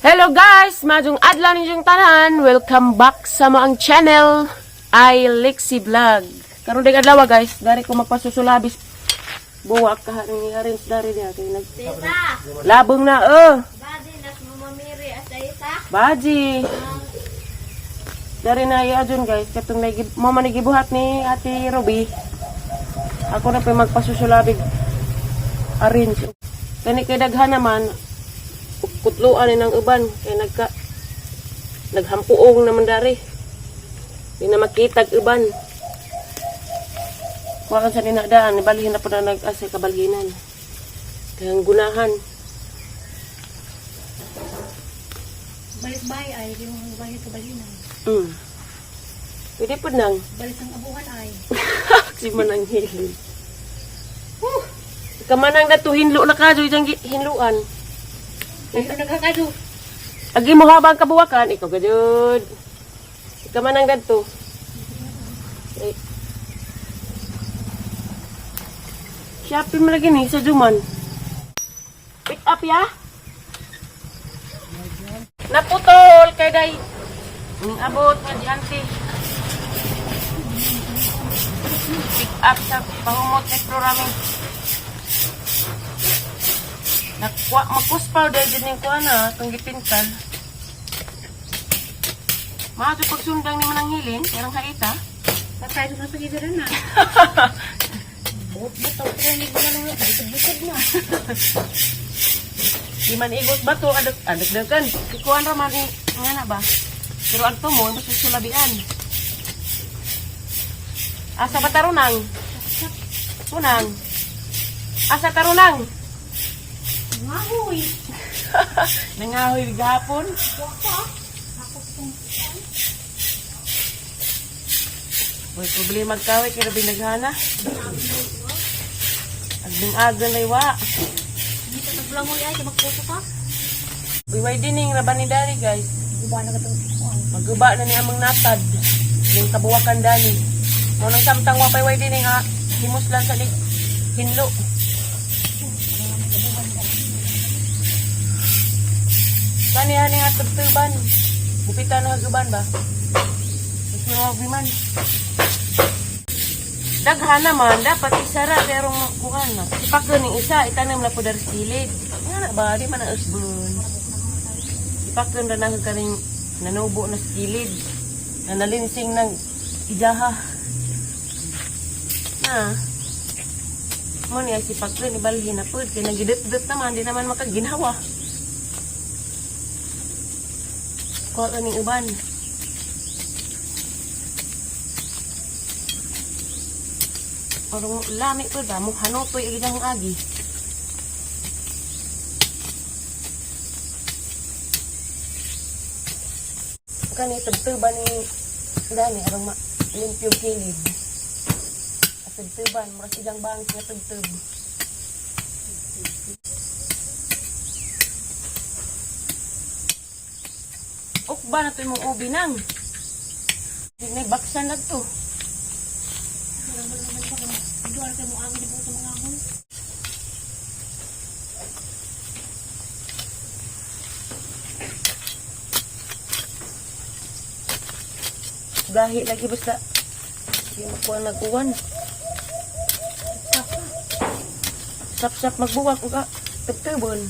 Hello guys! Madung adlaw ninyong tanan. Welcome back sa moang channel ay Lexi Vlog. Karon ding adlaw guys, dari ko magpasusulabis buwak kaha ni Harins dari dia kay nag labong na Baji nas mamamiri asa isa. Baji. Dari na adun guys, katong mo man gibuhat ni Ate Ruby. Ako na pa magpasusulabig arrange. Kani kay daghan naman kutluan ni ng uban kay naghampuong naman dari. Di na makita uban. Kuha sa ninadaan, balhin na po na nag-asa kabalhinan. Kaya ang gunahan. Balik-bay ay di mo balik kabalinan. Pwede po nang. Balik ang abuhan ay. Si manang hilin. Kamanang na to hinlo na kadyo yung hinluan. Ito nagkakado. Agi mo habang kabuwakan, ikaw gadyod. Kamanang na to. Shopee mo lagi ni sa Juman. Pick up ya. Naputol kay day. Ning abot nga di auntie. Pick up sa pahumot kay programming. Magpuspaw dahil din yung kuha na itong gipintal. Mato pagsundang ni manang hilin, karang haita. Patay ko na sa gidira na. Butaw ko ni ko na butod na. Di man igos ba to adak-dakan. Ikuan ra man nga na ba. Pero adto mo mas sulabian. Asa ba tarunang? Tunang. Asa tarunang? Ngahoy. Nangahoy gahapon. Waka. Ako kung Uy, problema magkaway kaya binaghana. Agding-agdan na iwa. dito naglangoy ay magpuso ka. Uy, way dining raban ni Dari guys. Guba na katong kuan. Magguba na ni amang natad. Yung kabuwakan dani. Munang samtang wapay way dining ha. Himus lang sa hinlo. Kani-hani nga tugtuban. Gupitan na haguban ba? Mas mga daghan naman, dapat isara pero makuhan na. Sipak doon yung isa, itanam na po dari silid. Nga na ba? Di man ang usbun. Sipak doon na nagkaring nanubo na skilid. Na nalinsing ng ijaha. Na. Mo niya sipak doon, ibalhin na po. Kaya nagidot-dot naman, di naman makaginawa. Kuha ka ng uban. Parang lami po ba? Mukhano po yung ilang agi. Kani tagtuban ni Dani, arang limpyong kilid. At tagtuban, mura silang bangis na tagtub. Ba na ito yung ubi nang. Hindi na baksan na ito. Duwar ka mo agi di buto mga ahon. Gahi lagi basta. Hindi makuha nagbuwan. Sap-sap magbuwak ka. Tagtubon.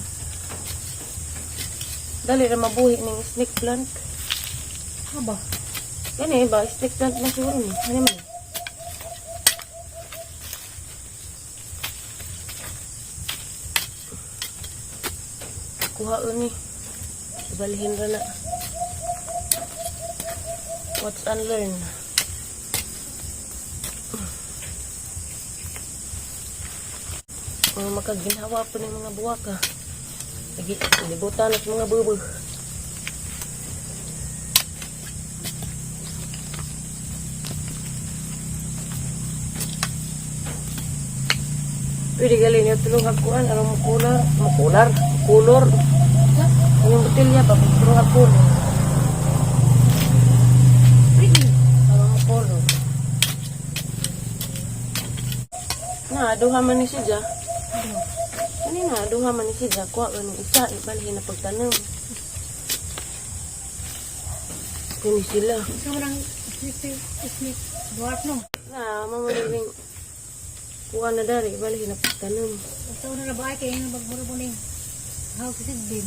Dali na mabuhi ng snake plant. Aba. Yan eh ba? Snake plant na siguro ni. Ano naman? Kuha ni. Ibalihin ra na. What's unlearn? Makaginhawa po ng mga buwaka. Lagi, inibutan at mga bubo. Pwede galing niya tulong hakuan. Anong kulor. Anong botelya ba? Tulong hakuan. Pwede. Anong kulor. Na, duha man ni siya. Kanina, duha man ni siya. Kuha ka ng isa. Ibalhin na pagtanong. Kini sila. Ikaw mo ng snake dwarf no. Mamaling kuha na dari. Balik na pagtanong. Ito na nabahay kayo yung magburo mo ng how to sit bin.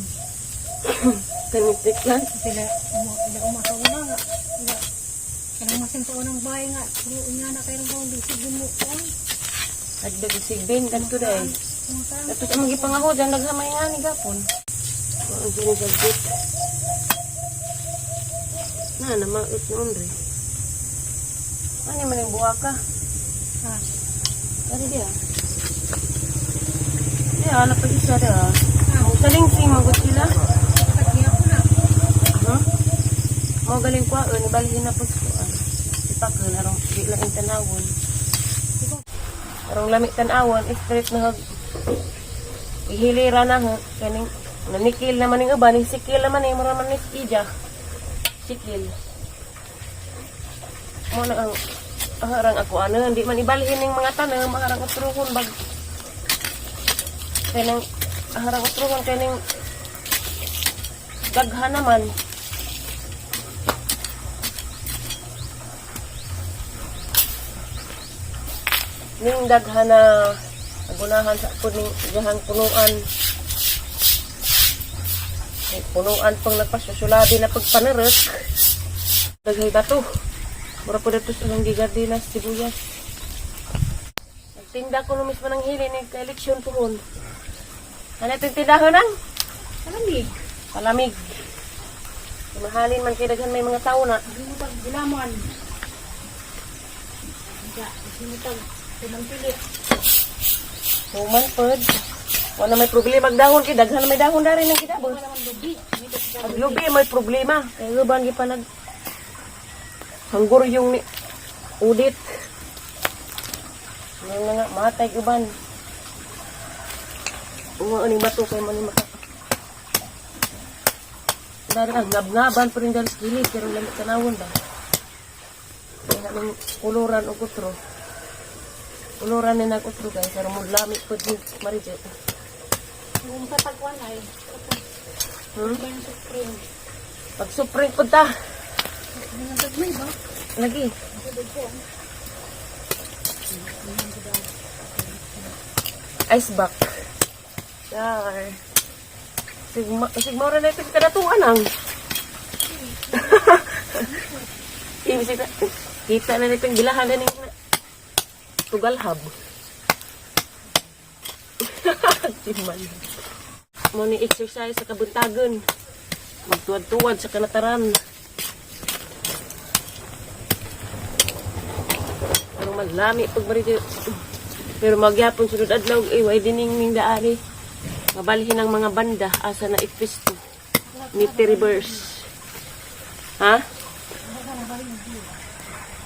Kanitik lang. Sila umakauna nga. Kanang masin pa unang bahay nga. Nga na kayo ng bawang bisig din mo ko. Agdag sigbin. Ganito dahil. Tapos ang magipangako dyan. Naghamay nga ni Gapon. Ang sinisagpit. Namaot noon rin. Ano man yung buha ka? Ha? Ano dia? Anak pa isa dia. Salingsing magot sila. Kaya ko na. Mau galing kwa ni balihin na pud ko. Ipakel arong di lang tanawon. Arong lamig tanawon, straight na hag. Ihilira na ho kaning nanikil naman ning uban, ning sikil naman ni mura man ni ija. Sikil. Mo na ang harang ako hindi man ibalhin ning mga tanom, harang utruhon bag. Kanang harang utruhon kaning daghan naman. Ning daghan na agunahan sa puning jahang punuan. Punuan pang nagpasusulabi na pagpanerot. Daghay bato. Mura po dito sa lang gigardinas, sibuyas. Nagtinda ko numis pa ng hili, nagka-eleksyon pohon. Ano itong tindahan ang? Palamig. Palamig. Mahalin man kaya daghan may mga tao na. Gilamon. Sinutag. Pinangpilit. Human pod. Wala may problema. Magdahon kay daghan na may dahon dari ng kidabos. Pag lubi may problema. Kaya ruban pa nag hanggur yung ni udit. Yung nga matay guban. Uwa aning bato kay man maka. Dari ang ngab-ngaban pa rin dahil sa gilid pero lamit tanawon ba. Kaya namin kuluran o kutro. Kuluran na nag-kutro guys. Pero mo lamit po din marijet. Kung tatagwan ay. Pag supring po ta. Nagagmay ba? Lagi. Ice back. Dar. Sigma rin na ito kadatuan ang. Kita na nito yung bilahan na ng tugalhab. Siman. Mo ni exercise sa kabuntagon. Magtuwad-tuwad sa kanataran. Pero maglami pag marito. Pero magyapon sunod adlaw iway dining ning daari. Mabalhin ang mga banda asa na ipisto. Niti reverse. Ha?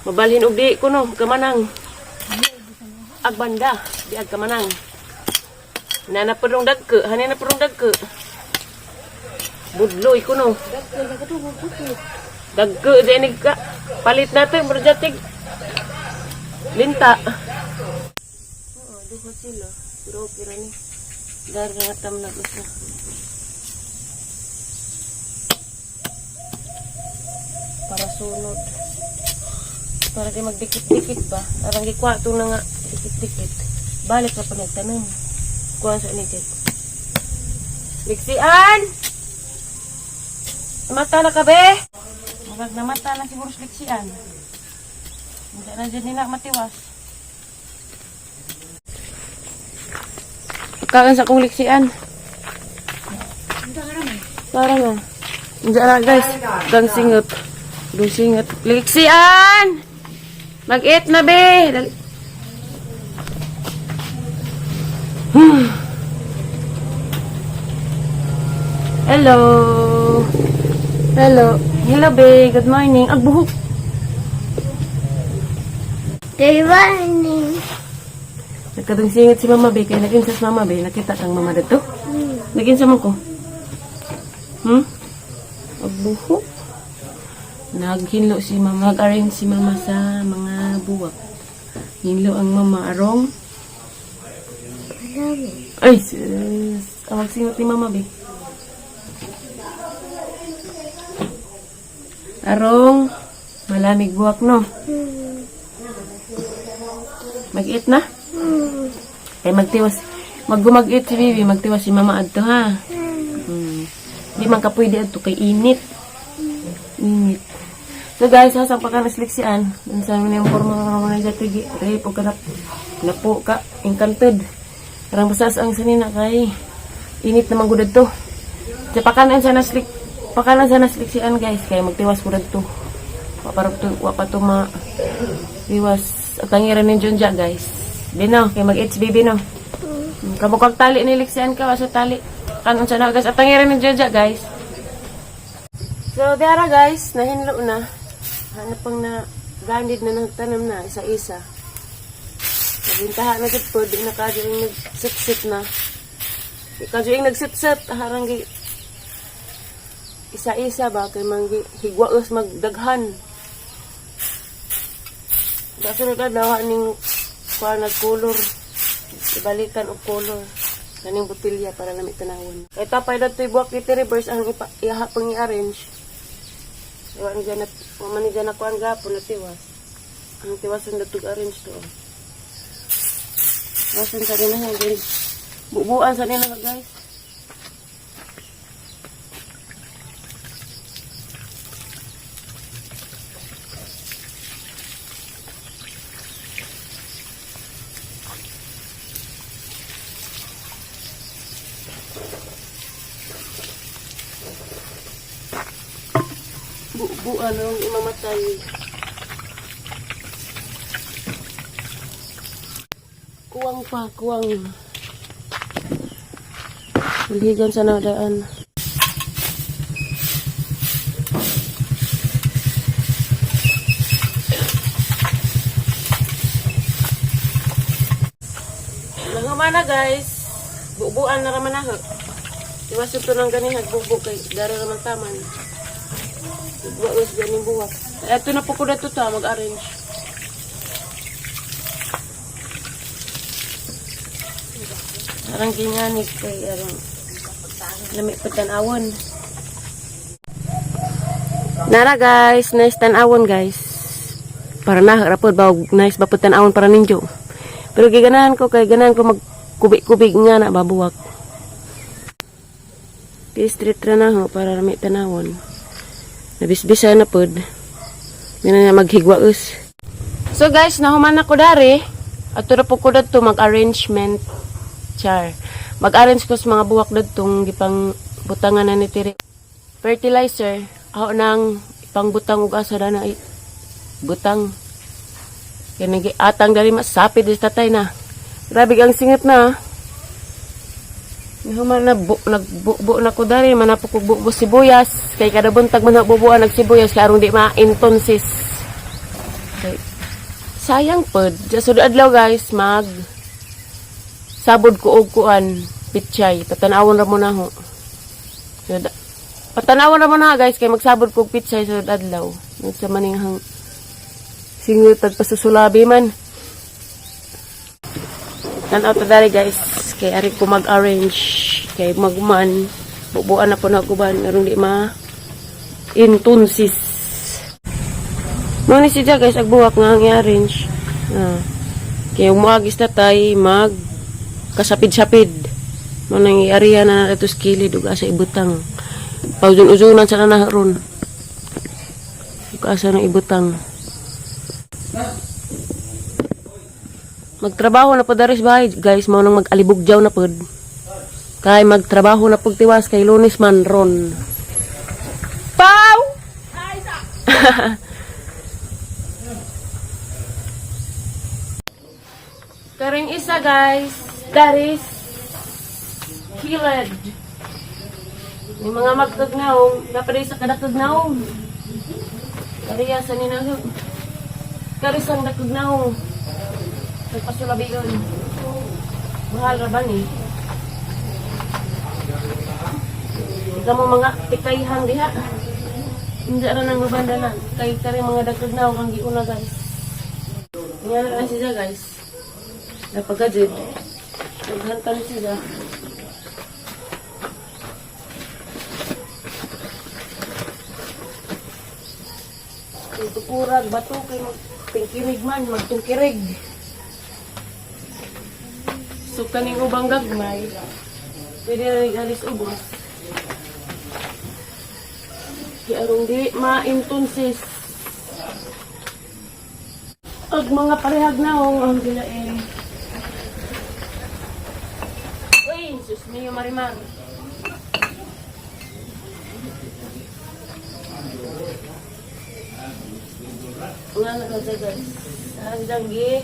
Mabalhin og di kuno kamanang. Ag banda, di ag kamanang. Nana perong dagke, hanin na perong dagke. Budloy kuno. Dagke dinig ka. Palit natin berjatig. Linta. Duha sila. Pero okay ra ni. Dari nga tam na gusto. Para sunod. Para di magdikit-dikit ba. Arang gikwato na nga. Dikit-dikit. Balik na pa nagtanong. Kuha sa inikit. Liksian! Mata na ka be? Magag na mata na siguro sa liksian. Hindi na dyan nila matiwas. Kakan sa kong liksian. Parang nga. Hindi na guys. Gang singot. Gang singot. Liksian! Mag-eat na be! Hello. Hello. Hello, babe. Good morning. Agbuhok. Good morning. Nagkadang singit si Mama Be. Kaya nag-insas Mama Be. Nakita kang Mama dito. Nag-insas mo ko. Agbuhok. Naghinlo si Mama. Nag-arrange si Mama sa mga buwak. Hinlo ang Mama arong. Ay, sis. Awag singot ni Mama Be. Arong, malamig buwak no. Mag-eat na? Ay magtiwas. Mag-eat si Bibi, magtiwas si Mama adto ha. Di man ka pwede adto kay init. Init. So guys, hasang pa ka nasliksian. Sa mga forma mga sa tigi. Ray, po ka napo ka. Encanted. Karang basas ang sanina kay init naman gudad to. Sa pakanan sa nasliksian guys. Kaya magtiwas gudad to. Wapa to tiwas. At tangiran ng Junja guys. Bino, kaya mag-eats baby no. Kamukang tali niliksian ka. Waso tali. Kanon sa na guys. At tangiran ng Junja guys. So, diara guys, nahinlo na. Hanap pang na gandid na nagtanam na, isa-isa. Nabintahan na gud po, di na kadyo yung nagsit-sit na. Di kadyo yung nagsit-sit, harang isa-isa ba, kay manggi higwaos magdaghan. Kasunod na daw, ning kuha nagkulor. Ibalikan o kolor. Kaning botilya para lamit tanawon. Kaya tapay na ito'y buwak iti reverse ang ihapang i-arrange. Iwan dyan na, mamani dyan ako ang gapon na tiwas. Ang tiwasan na arrange to. Tiwasan sa rin na guys. Bubuan sa rin na guys. Buuan ang imamatay. Kuwang pa, kuwang. Ligan sa nadaan. Nangamana guys. Buuan na raman na. Iwas ito ng ganihag bubo kay daro naman taman. Buwas ganing buwak. Ito na po ko na ito mag-arrange. Arang ginganig kay arang lamig patanawon. Nara guys, nice tanawon guys. Para na rapod ba nice ba patanawon para ninyo. Pero giganahan ko kay ganahan ko magkubik-kubik nga na babuwak. Street ra na ho para lamig tanawon. Nabisbisa na pod. Mina na maghigwaos. So guys, nahuman ako dari. At tura po ko dito mag-arrangement. Char. Mag-arrange ko sa mga buwak dito. Gipang butangan na ni Tiri. Fertilizer. Ako nang ipang butang ug asa na butang. Kaya nag-atang dari masapid sa tatay na. Grabe ang singit na. Nahuman na nagbubo na ko dari, manapok ko bubo sibuyas. Kay kada buntag man bubuan nagsibuyas kay aron di ma-intonsis. Okay. Sayang pod. Just adlaw guys, mag sabod ko og kuan, pitsay. Patanawon ra mo na ho. So, patanawon ra mo na guys kay magsabod ko og pitsay sa adlaw. Sa maninghang singit at pasusulabi man. Tanaw to dari guys. Kay ari ko mag-arrange kay magman bubuan na po na kuban aron di ma intunsis mo ni siya guys agbuwak nga ang i-arrange kay umuagis na tay mag kasapid-sapid mo nang i-area na ito skilid ug asa ibutang pauzon-uzonan sa nanaharon ug asa nang ibutang. Magtrabaho na po daris bahay, guys. Mao nang mag-alibugjaw na pod. Kay magtrabaho na pug tiwas kay Lunes man ron. Pau! Karing isa guys, that is kilid. May mga magkagnaong, dapat sa kadakagnaong. Kariya sa ninang. Karisang dakagnaong. Nagpasulabi yun. Mahal ra ba ni? Ika mo mga tikayhan diha. Hindi ra nang mabandalan. Kay kari mga dagkagnaw kang giuna guys. Nga na siya guys. Napagajid. Naghantan siya. Ito kurag, bato kay magtingkirig man, magtungkirig. So kaning ubang gagmay, pwede na nag-alis ubos. Di arong di ma-intunsis. Ag mga parehag na ang gilain. Uy, sus niyo marimar. Nga nagkasa guys. Handang gi.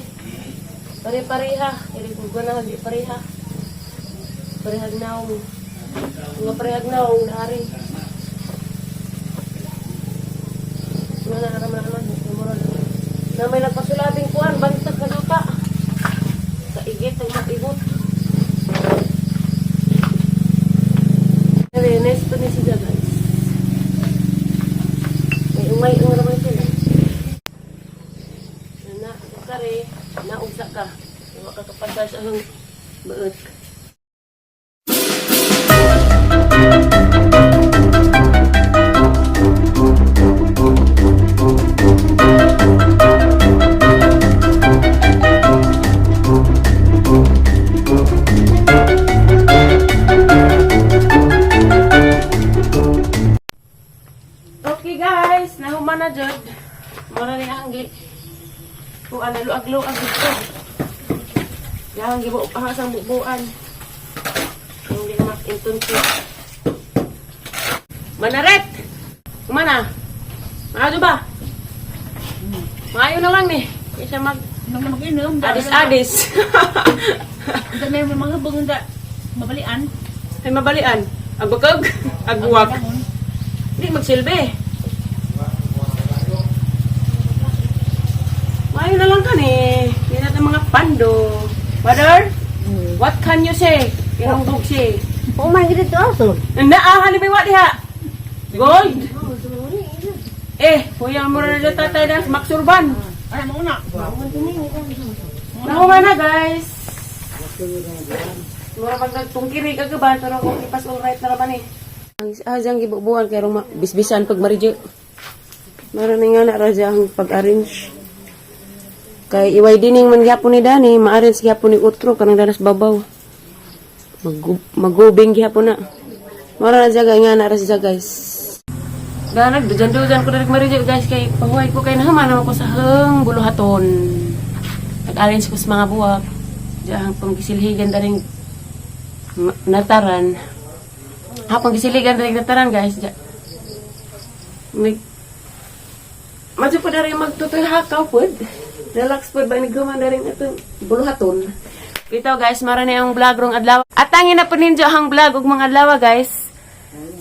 Pare-pareha. Iri ko na di pareha. Parehag na ako. Mga parehag na ako. Nahari. Nga naman. Na may nagpasulabing kuhan. Bantag ka na ka. Kaigit ang matibot. Nice pa ni siya guys. May umay-umay naman sila. Kare, naugsa ka. Iwa ka kapadal sa hang beut. Okay guys, nahuman na jud. Mura ni anggi. Kung ano, luag-luag dito. Yang gibo sang bubuan. Hindi na makintunti. Manaret! Kumana? Maado ba? Maayo na lang ni. Kaya siya Mag-inom. adis-adis. Ito na yung mga bugong mabalian. Ay mabalian. Agukag. Aguwag. Hindi magsilbi. Maayo na lang ka ni. Hindi natin mga pando. Mother? What can you say? Irunggog siya. Oh my God, ito aso. Naahan ni Biwa diha. Gold. Huyang mo na dyan tatay na maksurban. Ay, mauna. Nakuha na guys. Mura pag nagtungkiri kagaban, pero kung ipas alright na naman eh. Ang asang gibubuan kaya bisbisan pag maridyo. Maraming nga na radya ang pag-arrange. Kay iway dining man gyapon ni Dani, ma-arrange gyapon ni Utro kanang danas babaw. Magubing gyapon na. Mara na jaga nga na ra siya guys. Ganag dujan-dujan ko direk maridyo guys kay pahuway ko kay naman ako sa hang buluhaton. Nag-arrange ko sa mga buwak. Diyan panggisilhigan daring nataran. Panggisiligan daring nataran guys. Madyo po daring magtutoy hakaw po. Relax po ba ni guman daring ito buluhaton. Ito guys, mara na yung vlog rong adlaw. At tangin na po ninyo ang vlog ug mga adlaw guys.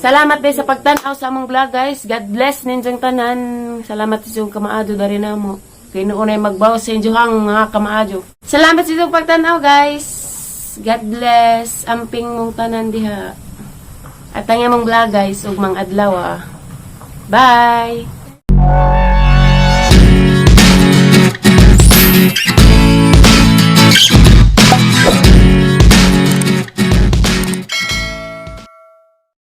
Salamat din sa pagtanaw sa among vlog guys. God bless ninyong tanan. Salamat sa inyong kamaado dari na mo. Kay noon ay magbawas sa inyong mga kamaado. Salamat sa inyong pagtanaw guys. God bless. Amping mong tanan diha. At tangin mong vlog guys ug mga adlaw. Bye.